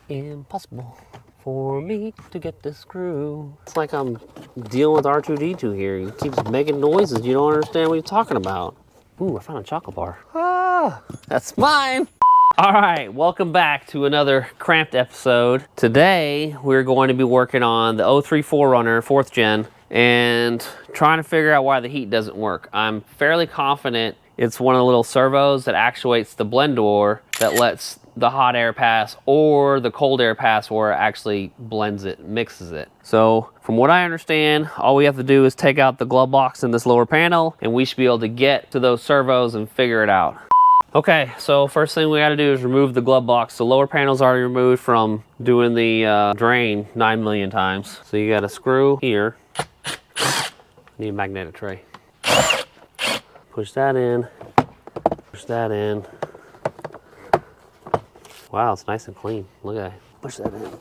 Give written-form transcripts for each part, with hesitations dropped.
impossible for me to get this screw. It's like I'm dealing with R2-D2 here. He keeps making noises. You don't understand what he's talking about. Ooh, I found a chocolate bar. Ah, that's mine. All right, welcome back to another cramped episode. Today, we're going to be working on the 03 4Runner, 4th gen, and trying to figure out why the heat doesn't work. I'm fairly confident it's one of the little servos that actuates the blend door that lets the hot air pass or the cold air pass where it actually blends it, mixes it. So from what I understand, all we have to do is take out the glove box in this lower panel and we should be able to get to those servos and figure it out. Okay, so first thing we gotta do is remove the glove box. The lower panel's already removed from doing the drain 9 million times. So you got a screw here. Need a magnetic tray. Push that in, push that in. Wow, it's nice and clean. Look at that. Push that in.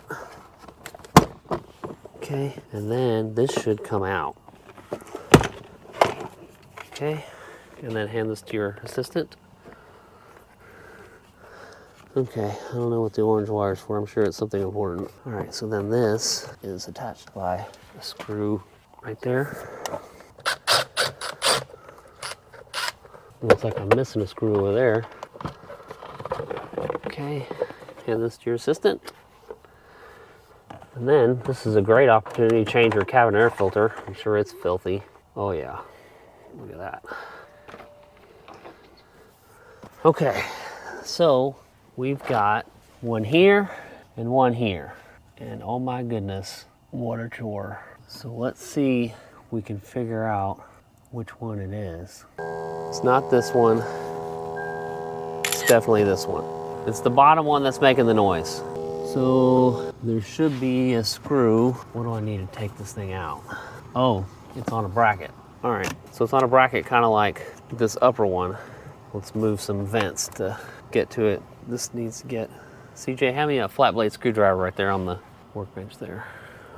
Okay, and then this should come out. Okay, and then hand this to your assistant. Okay, I don't know what the orange wire is for. I'm sure it's something important. All right, so then this is attached by a screw right there. Looks like I'm missing a screw over there. Okay, hand this to your assistant. And then this is a great opportunity to change your cabin air filter. I'm sure it's filthy. Oh yeah, look at that. Okay, so we've got one here and one here. And oh my goodness, what a chore. So let's see if we can figure out which one it is. It's not this one. It's definitely this one. It's the bottom one that's making the noise. So there should be a screw. What do I need to take this thing out? Oh, it's on a bracket. All right, so it's on a bracket kind of like this upper one. Let's move some vents to get to it. This needs to get, CJ, hand me a flat blade screwdriver right there on the workbench there.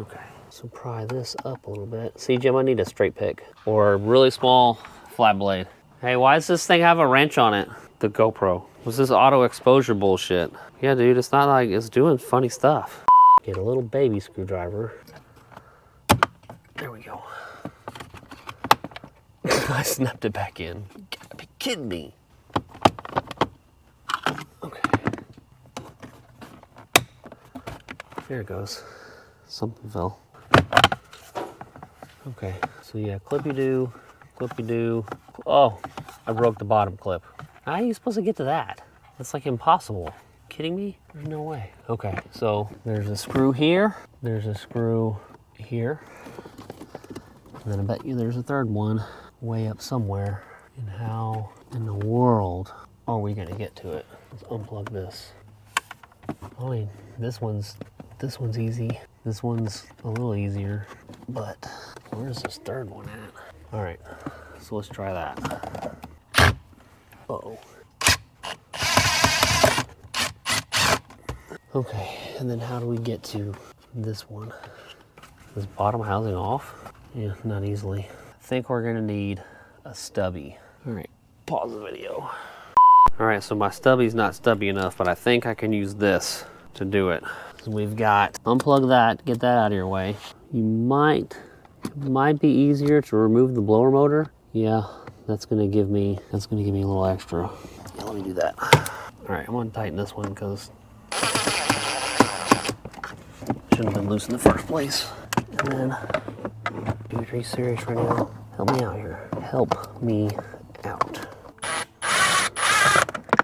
Okay, so pry this up a little bit. CJ, I need a straight pick or a really small flat blade. Hey, why does this thing have a wrench on it? The GoPro. What's this auto exposure bullshit? Yeah, dude, it's not like it's doing funny stuff. Get a little baby screwdriver. There we go. I snapped it back in. You gotta be kidding me. Okay. There it goes. Something fell. Okay, so yeah, clippy-doo, clippy-doo. Oh, I broke the bottom clip. How are you supposed to get to that? That's like impossible. Kidding me? There's no way. Okay, so there's a screw here. There's a screw here. And then I bet you there's a third one way up somewhere. And how in the world are we gonna get to it? Let's unplug this. I mean, this one's easy. This one's a little easier, but where's this third one at? All right, so let's try that. Uh-oh. Okay, and then how do we get to this one? This bottom housing off? Yeah, not easily. I think we're gonna need a stubby. All right, pause the video. All right, so my stubby's not stubby enough, but I think I can use this to do it. So we've got, unplug that, get that out of your way. It might be easier to remove the blower motor. Yeah, that's gonna give me a little extra. Yeah, let me do that. All right, I'm gonna tighten this one because shouldn't have been loose in the first place. And then, dude, are you serious right now? Help me out here. Help me out.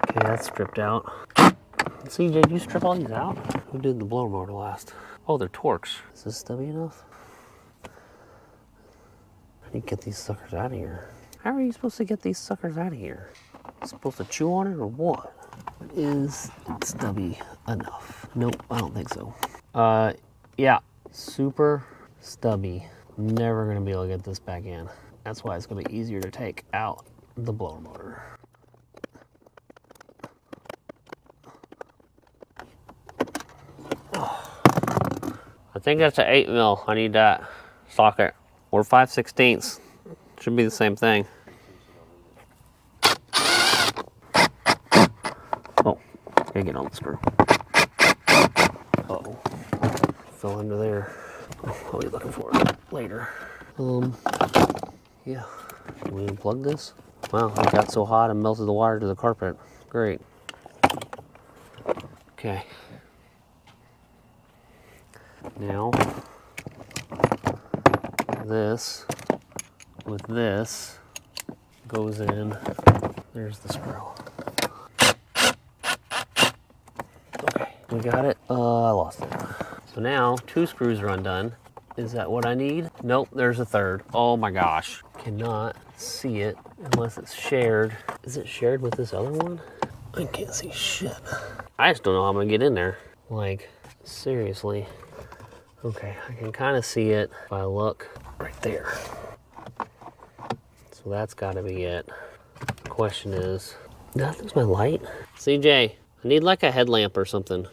Okay, that's stripped out. CJ, did you strip all these out? Who did the blower motor last? Oh, they're Torx. Is this stubby enough? I need to get these suckers out of here. How are you supposed to get these suckers out of here? Supposed to chew on it or what? Is it stubby enough? Nope, I don't think so. Yeah, super stubby. Never gonna be able to get this back in. That's why it's gonna be easier to take out the blower motor. I think that's an 8 mil. I need that socket. Or 5/16. Should be the same thing. Oh, gotta get on the screw. fell under there. Oh, I'll be looking for it later. Yeah. Can we unplug this? Wow, it got so hot and melted the wire to the carpet. Great. Okay. Now, this with this goes in. There's the screw. Okay, we got it. I lost it. So now 2 screws are undone. Is that what I need? Nope, there's a third. Oh my gosh. Cannot see it unless it's shared. Is it shared with this other one? I can't see shit. I just don't know how I'm gonna get in there. Like, seriously. Okay, I can kind of see it if I look right there. So that's gotta be it. The question is, did I lose my light? CJ, I need like a headlamp or something.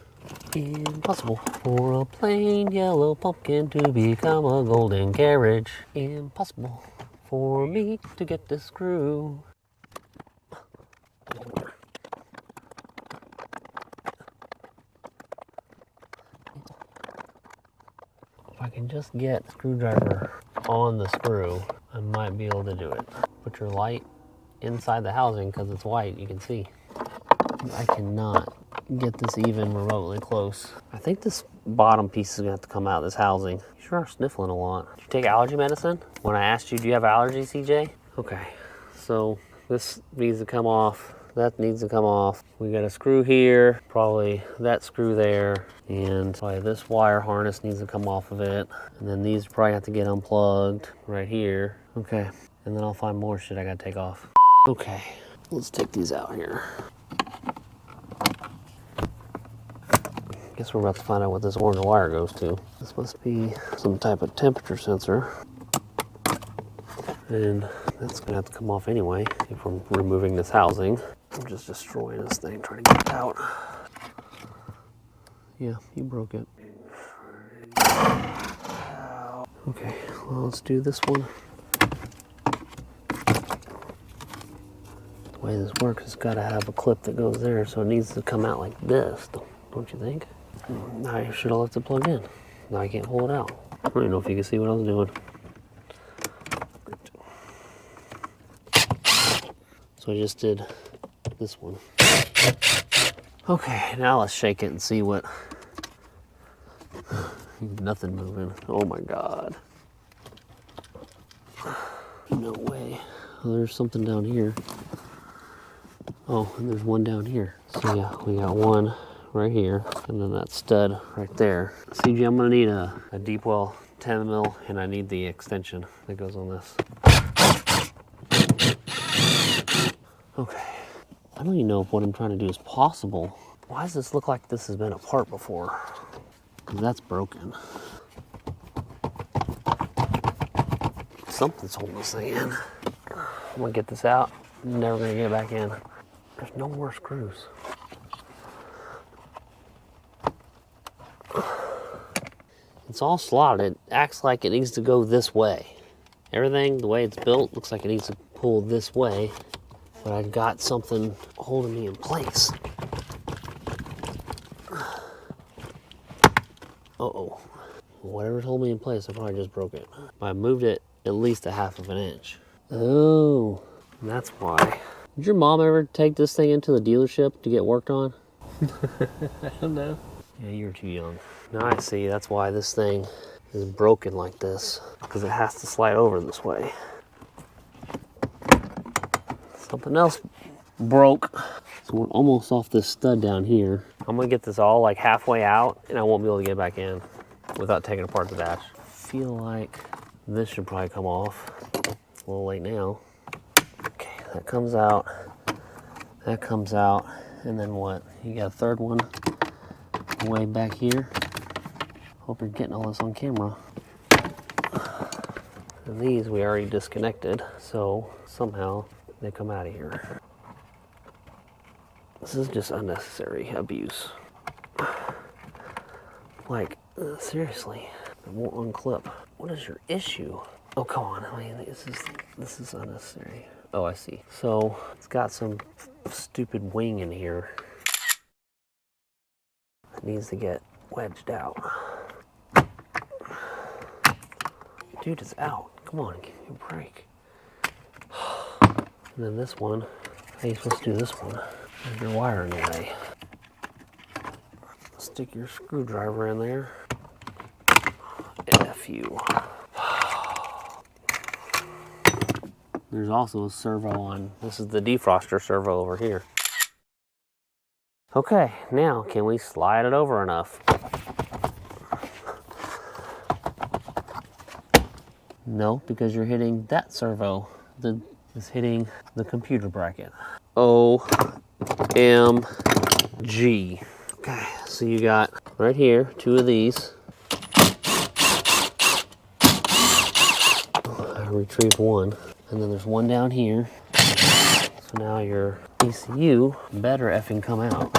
Impossible for a plain yellow pumpkin to become a golden carriage. Impossible for me to get this screw. If I can just get the screwdriver on the screw, I might be able to do it. Put your light inside the housing because it's white, you can see. I cannot get this even remotely close. I think this bottom piece is gonna have to come out of this housing. You sure are sniffling a lot. Did you take allergy medicine? When I asked you, do you have allergies, CJ? Okay, so this needs to come off. That needs to come off. We got a screw here, probably that screw there, and probably this wire harness needs to come off of it. And then these probably have to get unplugged right here. Okay, and then I'll find more shit I gotta take off. Okay, let's take these out here. Guess we're about to find out what this orange wire goes to. This must be some type of temperature sensor. And that's gonna have to come off anyway if we're removing this housing. I'm just destroying this thing, trying to get it out. Yeah, you broke it. Okay, well, let's do this one. The way this works, it's gotta have a clip that goes there, so it needs to come out like this, don't you think? I should have left it plugged in. Now I can't pull it out. I don't even know if you can see what I was doing. So I just did this one. Okay, now let's shake it and see what... Nothing moving. Oh my God. No way. Oh, there's something down here. Oh, and there's one down here. So yeah, we got one right here, and then that stud right there. CJ, I'm gonna need a deep well 10 mil, and I need the extension that goes on this. Okay, I don't even know if what I'm trying to do is possible. Why does this look like this has been apart before? Because that's broken. Something's holding this thing in. I'm gonna get this out. I'm never gonna get it back in. There's no more screws. It's all slotted. It acts like it needs to go this way. Everything, the way it's built, looks like it needs to pull this way. But I've got something holding me in place. Uh-oh. Whatever's holding me in place, I probably just broke it. I moved it at least a half of an inch. Oh, that's why. Did your mom ever take this thing into the dealership to get worked on? I don't know. Yeah, you were too young. Now I see, that's why this thing is broken like this, because it has to slide over this way. Something else broke. So we're almost off this stud down here. I'm gonna get this all like halfway out, and I won't be able to get back in without taking apart the dash. I feel like this should probably come off. It's a little late now. Okay, that comes out. That comes out. And then what? You got a third one way back here. Hope you're getting all this on camera. And these we already disconnected, so somehow they come out of here. This is just unnecessary abuse. Like, seriously, it won't unclip. What is your issue? Oh, come on, I mean, this is unnecessary. Oh, I see. So it's got some stupid wing in here. It needs to get wedged out. Dude, it's out. Come on, give me a break. And then this one, how are you supposed to do this one? There's your wire in the way. Stick your screwdriver in there. F you. There's also a servo on. This is the defroster servo over here. Okay, now can we slide it over enough? No, because you're hitting that servo. It's hitting the computer bracket. OMG. Okay, so you got right here 2 of these. I retrieved one, and then there's one down here. So now your ECU better effing come out.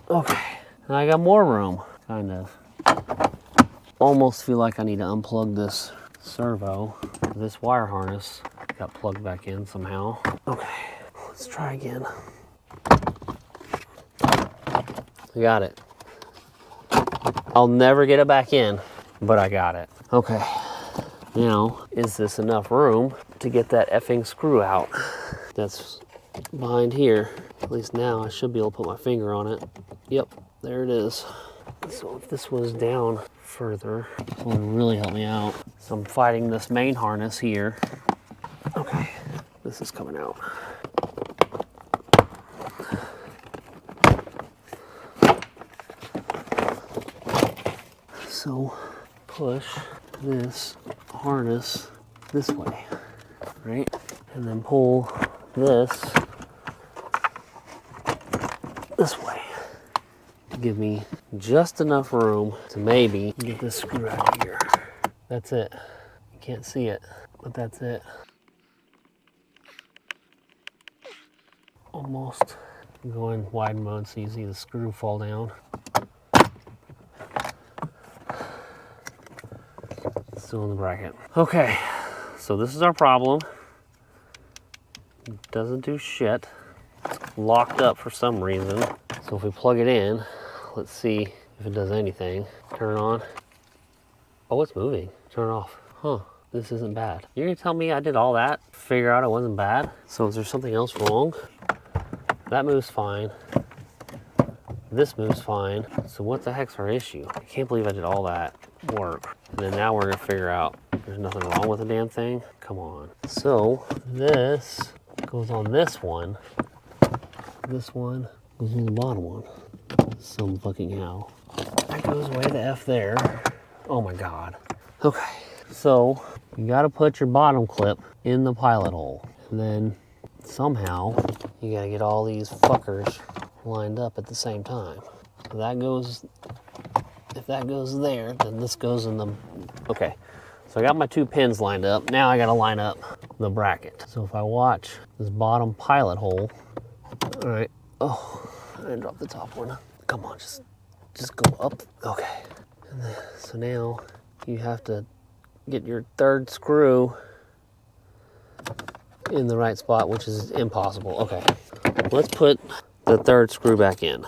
Okay, now I got more room, kind of. Almost feel like I need to unplug this servo. This wire harness got plugged back in somehow. Okay, let's try again. I got it. I'll never get it back in, but I got it. Okay, now is this enough room to get that effing screw out that's behind here? At least now I should be able to put my finger on it. Yep, there it is. So if this was down further, this would really help me out. So I'm fighting this main harness here. Okay, this is coming out. So push this harness this way, right? And then pull this way to give me just enough room to maybe get this screw out of here. That's it. You can't see it, but that's it. Almost. I'm going wide mode so you see the screw fall down. Still in the bracket. Okay, so this is our problem. It doesn't do shit. It's locked up for some reason. So if we plug it in, let's see if it does anything. Turn it on. Oh, it's moving. Turn it off. Huh, this isn't bad. You're gonna tell me I did all that, figure out it wasn't bad? So is there something else wrong? That moves fine. This moves fine. So what the heck's our issue? I can't believe I did all that work. And then now we're gonna figure out there's nothing wrong with the damn thing. Come on. So this goes on this one. This one goes on the bottom one. Some fucking how. That goes way the F there. Oh my God. Okay, so you gotta put your bottom clip in the pilot hole. And then somehow you gotta get all these fuckers lined up at the same time. So that goes, if that goes there, then this goes in the, okay. So I got my 2 pins lined up. Now I gotta line up the bracket. So if I watch this bottom pilot hole, all right, oh, I didn't drop the top one. Come on, just go up. Okay, and then, so now you have to get your 3rd screw in the right spot, which is impossible. Okay, let's put the 3rd screw back in.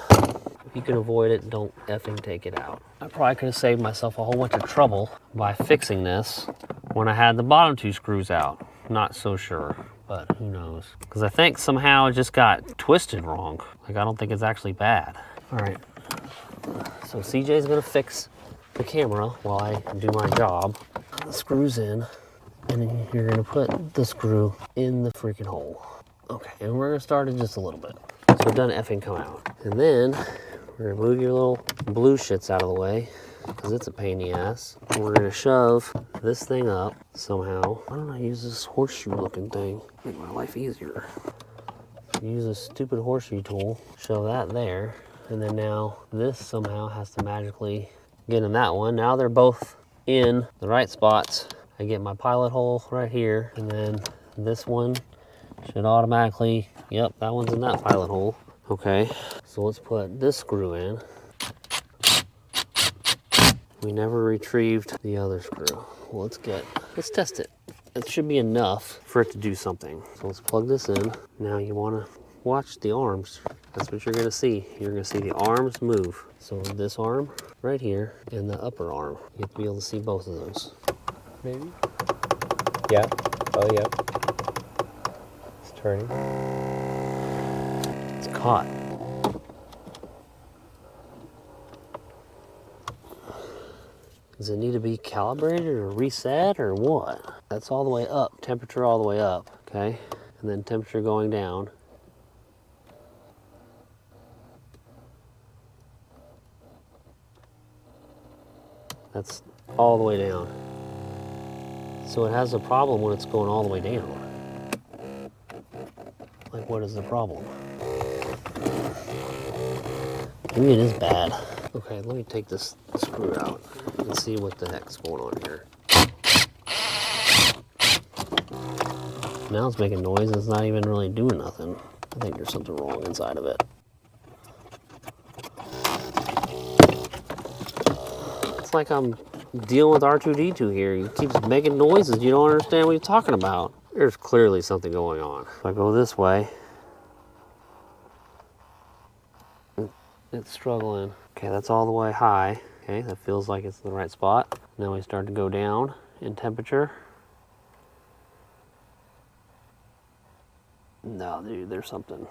If you can avoid it, don't effing take it out. I probably could have saved myself a whole bunch of trouble by fixing this when I had the bottom 2 screws out. Not so sure, but who knows? Because I think somehow it just got twisted wrong. Like, I don't think it's actually bad. All right, so CJ's gonna fix the camera while I do my job. Put the screws in, and then you're gonna put the screw in the freaking hole. Okay, and we're gonna start it just a little bit. So it doesn't effing come out. And then we're gonna move your little blue shits out of the way, because it's a pain in the ass. And we're gonna shove this thing up somehow. Why don't I use this horseshoe looking thing? Make my life easier. Use a stupid horseshoe tool, shove that there, and then now this somehow has to magically get in that one. Now they're both in the right spots. I get my pilot hole right here, and then this one should automatically, yep, that one's in that pilot hole. Okay, so let's put this screw in. We never retrieved the other screw. Well, let's test it. It should be enough for it to do something. So let's plug this in. Now you wanna watch the arms. That's what you're gonna see. You're gonna see the arms move. So this arm right here and the upper arm. You have to be able to see both of those. maybe? Yeah. Oh, yeah. It's turning. It's caught. Does it need to be calibrated or reset or what? That's all the way up, temperature all the way up, okay? And then temperature going down. That's all the way down. So it has a problem when it's going all the way down. Like, what is the problem? Maybe it is bad. Okay, let me take this screw out and see what the heck's going on here. Now it's making noise and it's not even really doing nothing. I think there's something wrong inside of it. It's like I'm dealing with R2D2 here. He keeps making noises. You don't understand what he's talking about. There's clearly something going on. If I go this way, it's struggling. Okay, that's all the way high. Okay, that feels like it's in the right spot. Now we start to go down in temperature. No, dude, there's something.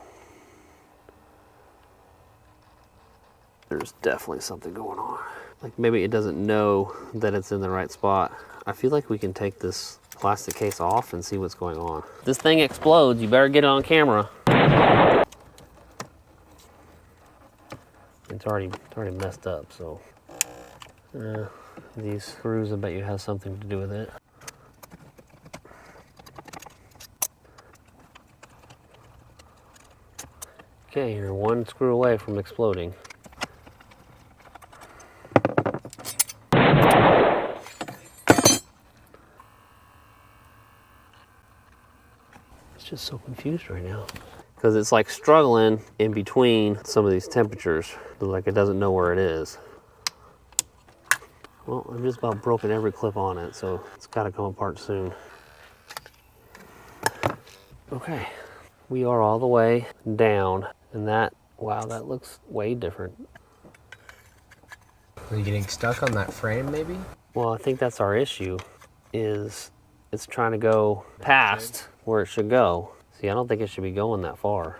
There's definitely something going on. Like maybe it doesn't know that it's in the right spot. I feel like we can take this plastic case off and see what's going on. If this thing explodes, you better get it on camera. It's already messed up, so. These screws, I bet you, have something to do with it. Okay, you're one screw away from exploding. It's just so confused right now. Because it's like struggling in between some of these temperatures. Like it doesn't know where it is. Well, I've just about broken every clip on it, so it's got to come apart soon. Okay, we are all the way down, and that, wow, that looks way different. Are you getting stuck on that frame, maybe? Well, I think that's our issue, is it's trying to go past where it should go. See, I don't think it should be going that far.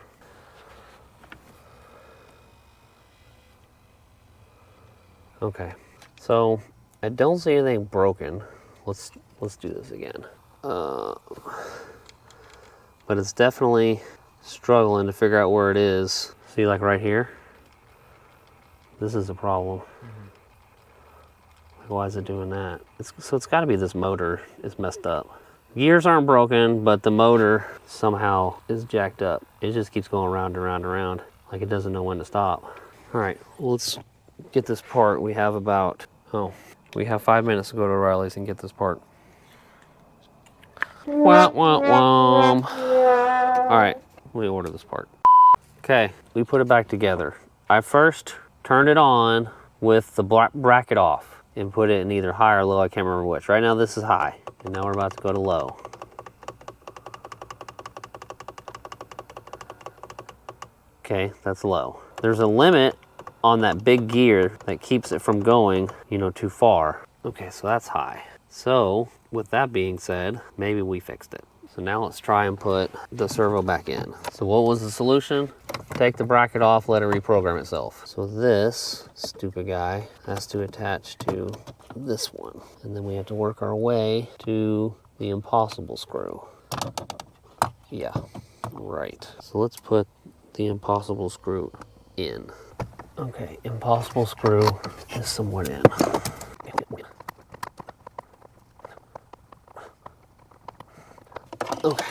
Okay, so I don't see anything broken. Let's do this again. But it's definitely struggling to figure out where it is. See, like right here? This is a problem. Like, why is it doing that? So it's got to be this motor is messed up. Gears aren't broken, but the motor somehow is jacked up. It just keeps going round and round and round, like it doesn't know when to stop. All right, well, let's get this part. We have about, we have 5 minutes to go to Riley's and get this part. Wah, wah, wah. All right, let me order this part. Okay, we put it back together. I first turned it on with the bracket off and put it in either high or low. I can't remember which. Right now this is high, and now we're about to go to low. Okay, that's low. There's a limit on that big gear that keeps it from going, too far. Okay, so that's high. So with that being said, maybe we fixed it. So now let's try and put the servo back in. So what was the solution? Take the bracket off, let it reprogram itself. So this stupid guy has to attach to this one. And then we have to work our way to the impossible screw. Yeah, right. So let's put the impossible screw in. Okay, impossible screw is somewhat in. Okay,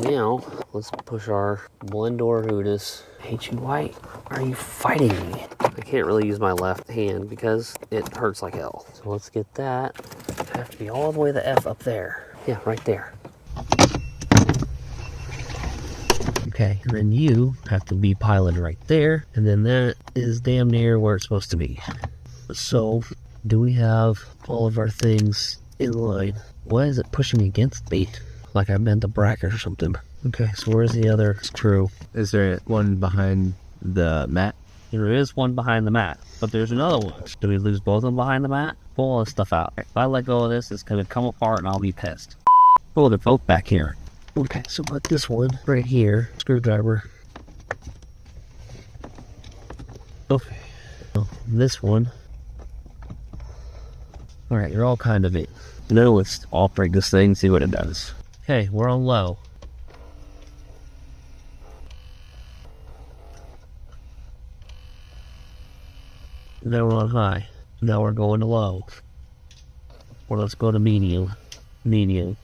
now let's push our Blendor Hootis. Hate you, White. Are you fighting me? I can't really use my left hand because it hurts like hell. So let's get that. I have to be all the way the F up there. Yeah, right there. Okay, and then you have to be piloted right there, and then that is damn near where it's supposed to be. So, do we have all of our things in line? Why is it pushing against me? Like I bent the bracket or something. Okay, so where's the other screw? Is there one behind the mat? There is one behind the mat, but there's another one. Do we lose both of them behind the mat? Pull all this stuff out. If I let go of this, it's gonna come apart and I'll be pissed. Oh, they're both back here. Okay, so put this one right here. Screwdriver. Okay. So this one. Alright, you're all kind of it. Now let's operate this thing, see what it does. Okay, we're on low. Now we're on high. Now we're going to low. Or let's go to medium. Medium.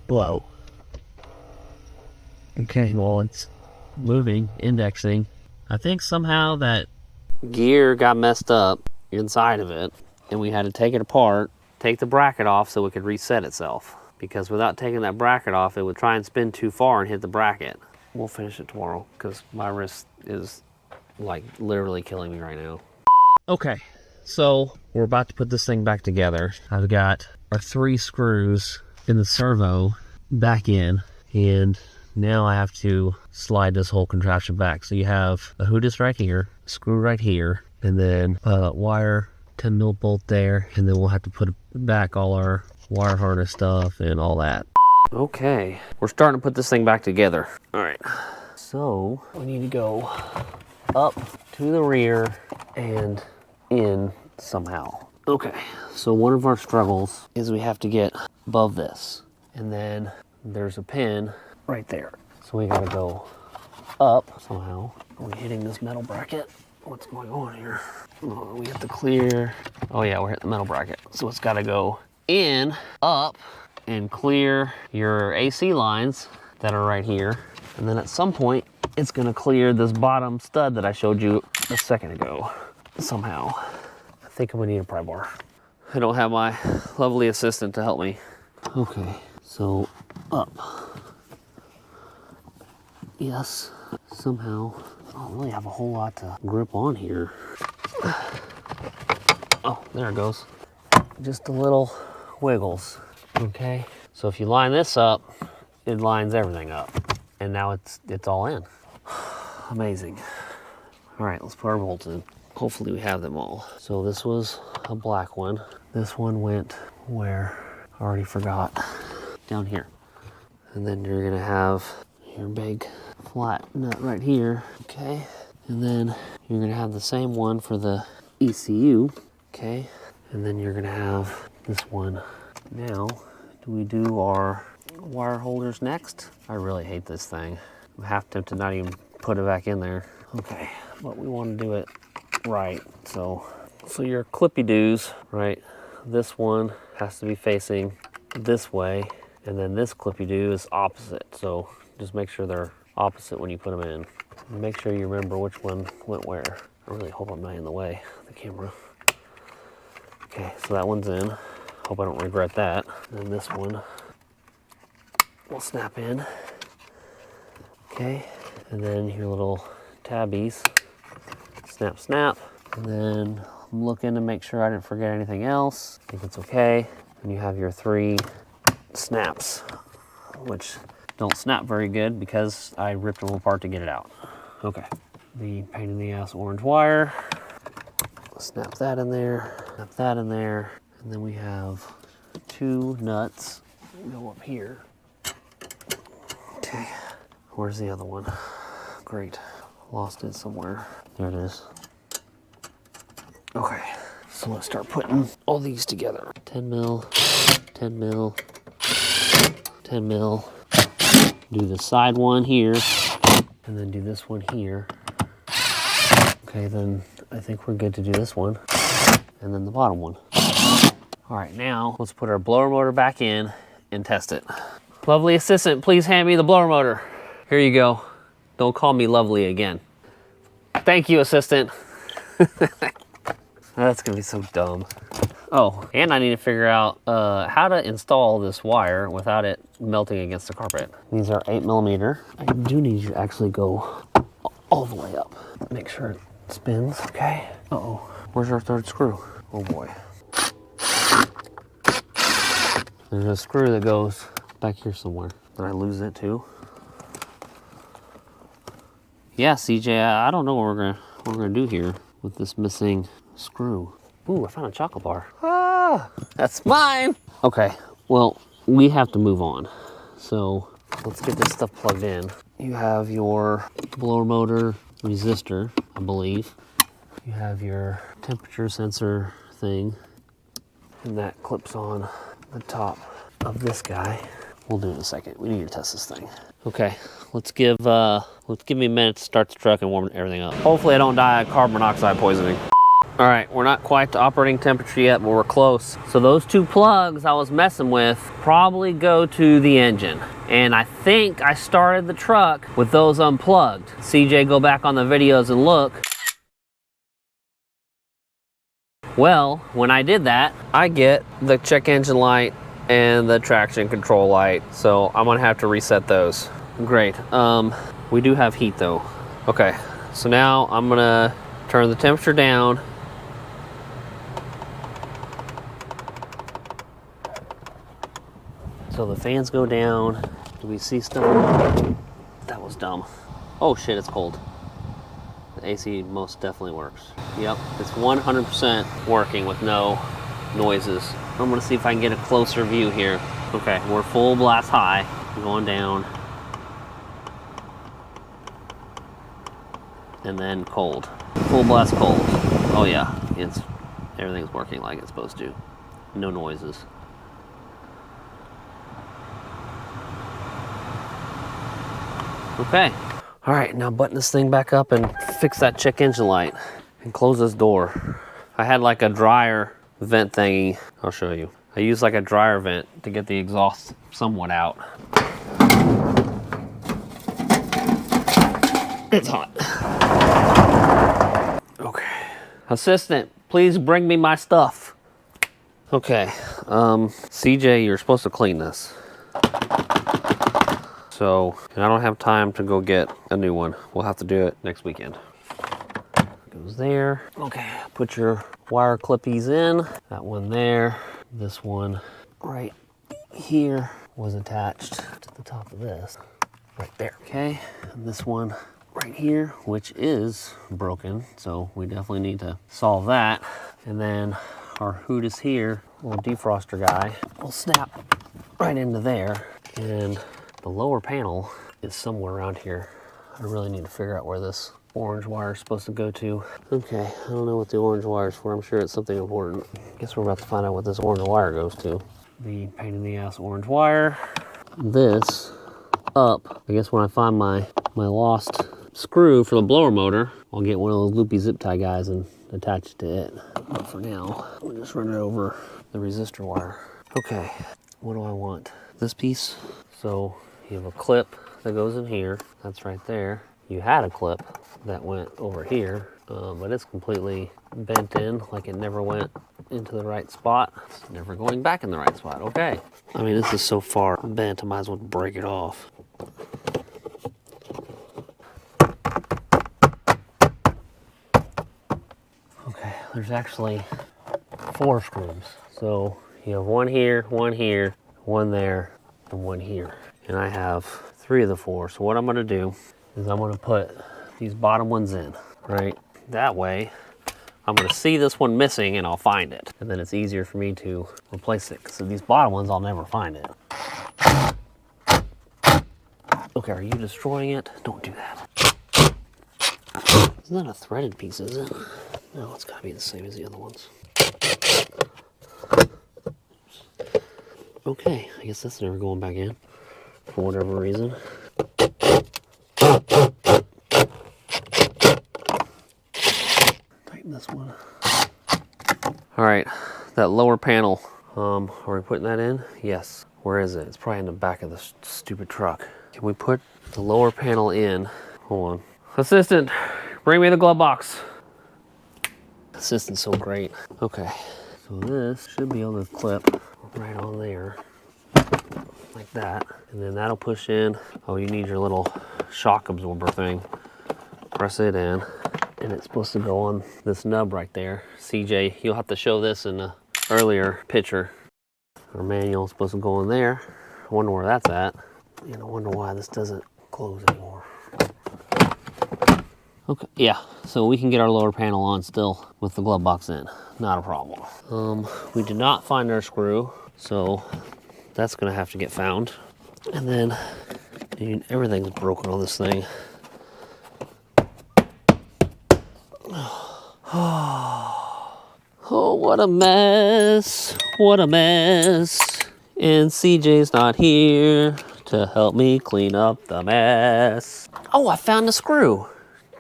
Low. Okay, well it's moving, indexing. I think somehow that gear got messed up inside of it, and we had to take it apart, take the bracket off so it could reset itself. Because without taking that bracket off, it would try and spin too far and hit the bracket. We'll finish it tomorrow because my wrist is like literally killing me right now. Okay, so we're about to put this thing back together. I've got our 3 screws in the servo back in, and now I have to slide this whole contraption back. So you have a hoodus right here, screw right here, and then a wire 10 mil bolt there, and then we'll have to put back all our wire harness stuff and all that. Okay, we're starting to put this thing back together. All right, so we need to go up to the rear and in somehow. Okay, so one of our struggles is we have to get above this, and then there's a pin right there. So we gotta go up somehow. Are we hitting this metal bracket? What's going on here? Oh, we have to clear. Oh yeah, we're hitting the metal bracket. So it's gotta go in, up, and clear your AC lines that are right here. And then at some point, it's gonna clear this bottom stud that I showed you a second ago, somehow. I think I'm gonna need a pry bar. I don't have my lovely assistant to help me. Okay, so up. Yes, somehow. I don't really have a whole lot to grip on here. Oh, there it goes. Just a little wiggles, okay? So if you line this up, it lines everything up. And now it's all in. Amazing. All right, let's put our bolts in. Hopefully we have them all. So this was a black one. This one went where? I already forgot. Down here. And then you're gonna have your big flat nut right here, okay? And then you're gonna have the same one for the ECU, okay? And then you're gonna have this one. Now, do we do our wire holders next? I really hate this thing. I'm half tempted to not even put it back in there. Okay, but we want to do it right. So your clippy-doos, right? This one has to be facing this way, and then this clippy-doo is opposite. So just make sure they're opposite when you put them in. And make sure you remember which one went where. I really hope I'm not in the way of the camera. Okay, so that one's in. Hope I don't regret that. And this one will snap in. Okay, and then your little tabbies. Snap, snap. And then I'm looking to make sure I didn't forget anything else. I think it's okay. And you have your 3 snaps, which don't snap very good because I ripped them apart to get it out. Okay, the pain in the ass orange wire. Snap that in there, snap that in there, and then we have 2 nuts go up here. Okay, where's the other one? Great, lost it somewhere. There it is. Okay, so let's start putting all these together. 10 mil, 10 mil, 10 mil. Do the side one here, and then do this one here. Okay, then I think we're good to do this one, and then the bottom one. All right, now let's put our blower motor back in and test it. Lovely assistant, please hand me the blower motor. Here you go. Don't call me lovely again. Thank you, assistant. That's gonna be so dumb. Oh, and I need to figure out how to install this wire without it melting against the carpet. These are 8mm. I do need you to actually go all the way up. Make sure it spins, okay? Uh-oh, where's our 3rd screw? Oh boy. There's a screw that goes back here somewhere. Did I lose it too? Yeah, CJ, I don't know what we're gonna do here with this missing screw. Ooh, I found a chocolate bar. Ah, that's mine. Okay, well, we have to move on. So let's get this stuff plugged in. You have your blower motor resistor, I believe. You have your temperature sensor thing, and that clips on the top of this guy. We'll do it in a second. We need to test this thing. Okay, let's give me a minute to start the truck and warm everything up. Hopefully I don't die of carbon monoxide poisoning. All right, we're not quite to operating temperature yet, but we're close. So those two plugs I was messing with probably go to the engine. And I think I started the truck with those unplugged. CJ, go back on the videos and look. Well, when I did that, I get the check engine light and the traction control light. So I'm gonna have to reset those. Great. We do have heat though. Okay, so now I'm gonna turn the temperature down. So the fans go down. Do we see stuff? That was dumb. Oh shit, it's cold. The AC most definitely works. Yep, it's 100% working with no noises. I'm gonna see if I can get a closer view here. Okay, we're full blast high, going down. And then cold. Full blast cold. Oh yeah, everything's working like it's supposed to. No noises. Okay. All right, now button this thing back up and fix that check engine light and close this door. I had like a dryer vent thingy. I'll show you. I used like a dryer vent to get the exhaust somewhat out. It's hot. Okay. Assistant, please bring me my stuff. Okay, CJ, you're supposed to clean this. So, and I don't have time to go get a new one. We'll have to do it next weekend. Goes there. Okay, put your wire clippies in. That one there. This one right here was attached to the top of this. Right there. Okay, and this one right here, which is broken. So we definitely need to solve that. And then our hood is here, little defroster guy, will snap right into there. And the lower panel is somewhere around here. I really need to figure out where this orange wire is supposed to go to. Okay, I don't know what the orange wire is for. I'm sure it's something important. Guess we're about to find out what this orange wire goes to. The pain in the ass orange wire. This up. I guess when I find my lost screw for the blower motor, I'll get one of those loopy zip tie guys and attach it to it. But for now, we'll just run it over the resistor wire. Okay, what do I want? This piece. So you have a clip that goes in here. That's right there. You had a clip that went over here, but it's completely bent in, like it never went into the right spot. It's never going back in the right spot. Okay. I mean, this is so far bent, I might as well break it off. Okay, there's actually 4 screws. So you have one here, one there, and one here. And I have 3 of the 4. So what I'm gonna do is I'm gonna put these bottom ones in, right? That way, I'm gonna see this one missing and I'll find it. And then it's easier for me to replace it. So these bottom ones, I'll never find it. Okay, are you destroying it? Don't do that. It's not a threaded piece, is it? No, it's gotta be the same as the other ones. Okay, I guess that's never going back in for whatever reason. Tighten this one. All right, that lower panel, are we putting that in? Yes. Where is it? It's probably in the back of the stupid truck. Can we put the lower panel in? Hold on. Assistant, bring me the glove box. Assistant's so great. Okay, so this should be able to clip right on there, like that. And then that'll push in. Oh, you need your little shock absorber thing. Press it in, and it's supposed to go on this nub right there. CJ, you'll have to show this in the earlier picture. Our manual is supposed to go in there. I wonder where that's at. And I wonder why this doesn't close anymore. Okay, yeah, so we can get our lower panel on still with the glove box in. Not a problem. We did not find our screw, so that's gonna have to get found. And then, dude, everything's broken on this thing. Oh, what a mess. What a mess. And CJ's not here to help me clean up the mess. Oh, I found the screw.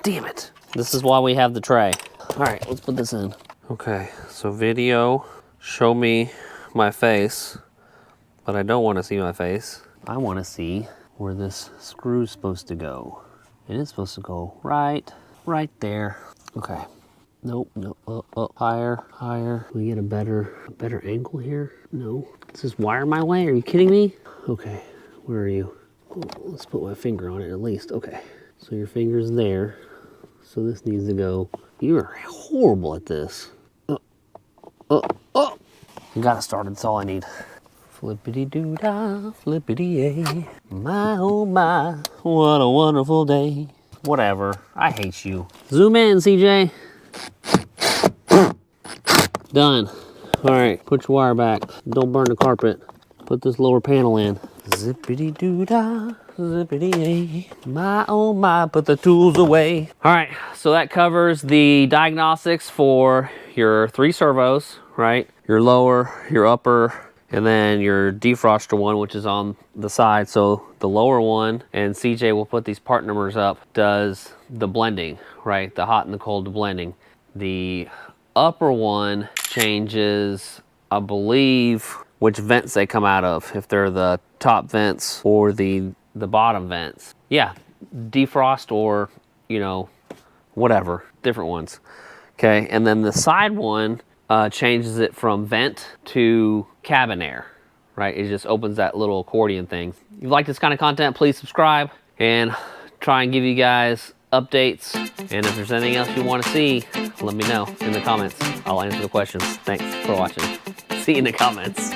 Damn it. This is why we have the tray. All right, let's put this in. Okay, so video, show me my face, but I don't want to see my face. I want to see where this screw's supposed to go. It is supposed to go right there. Okay. Nope, no, higher. Can we get a better angle here? No. Is this wire my way? Are you kidding me? Okay, where are you? Oh, let's put my finger on it at least. Okay, so your finger's there. So this needs to go. You are horrible at this. You got it started, that's all I need. Flippity-doo-dah, flippity-yay. My, oh my, what a wonderful day. Whatever, I hate you. Zoom in, CJ. Done. All right, put your wire back. Don't burn the carpet. Put this lower panel in. Zippity-doo-dah, zippity-yay. My, oh my, put the tools away. All right, so that covers the diagnostics for your 3 servos, right? Your lower, your upper, and then your defroster one, which is on the side. So the lower one, and CJ will put these part numbers up, does the blending, right? The hot and the cold blending. The upper one changes, I believe, which vents they come out of, if they're the top vents or the bottom vents. Yeah, defrost or, you know, whatever, different ones. Okay, and then the side one changes it from vent to cabin air, right? It just opens that little accordion thing. If you like this kind of content, please subscribe and try and give you guys updates. And if there's anything else you want to see, let me know in the comments. I'll answer the questions. Thanks for watching. See you in the comments.